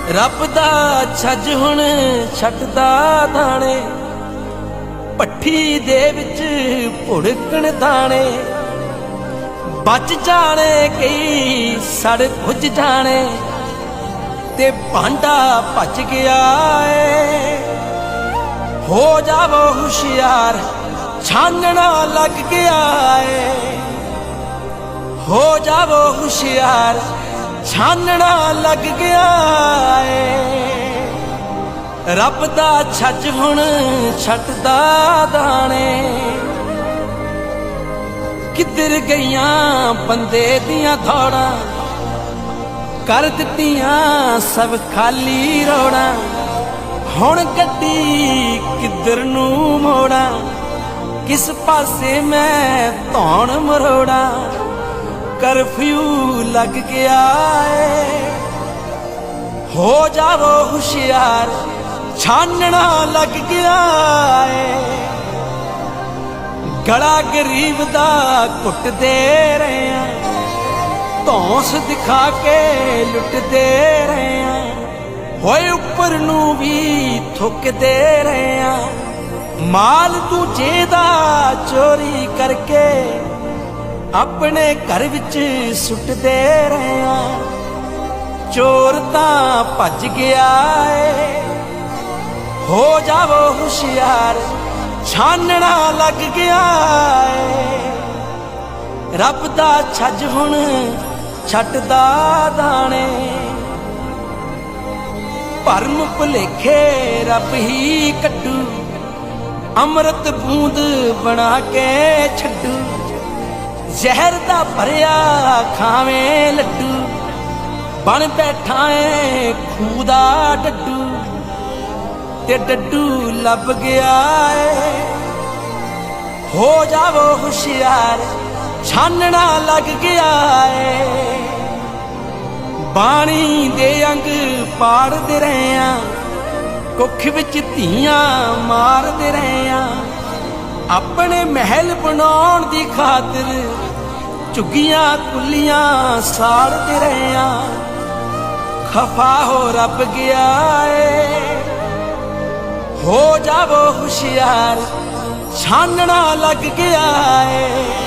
रब दा छज हुण छटदा दाणे, भट्ठी दे विच भुड़कण दाणे। बच जाने कई सड़ भुज जाने, ते भांडा भज गया है। हो जावो होशियार छानना लग गया है। हो जावो होशियार छानना लग गया है। रब दा छज हुण छटदा दाणे। किधर गईयां बंदे दियां दौड़ां, कर दित्तियां सब खाली रोड़ां। हुण गड्डी किधर नूं मोड़ां, किस पासे मैं धौण मरोड़ा। करफ्यू लग गया है। हो जावो होशियार छानना लग गया है। गला गरीब दा घुटदे रहे हैं, धौंस दिखा के लुटदे रहे हैं। होए उपर नूं भी थुकदे रहे हैं। माल दूजे दा चोरी करके अपने घर विच सुटदे रहे हैं। चोर तां भज गया है। हो जावो होशियार छानना लग गया है। रब दा छज हुण छटदा दाणे। भरम भुलेखे रब ही कड्डू, अमृत बूंद बना के छड्डू। जहर दा भरिया खावें लड्डू, बन बैठा है खूह दा डड्डू। ते डड्डू लब गया है। हो जावो होशियार छानना लग गया है। बाणी दे अंग पाड़दे रहे हैं, कुख विच धीआं मारदे रहे हैं। अपने महल बनाउण दी खातिर झुग्गियां कुलियां साड़दे रहे हैं। खफा हो रब गया है। हो जावो होशियार छानना लग गया है।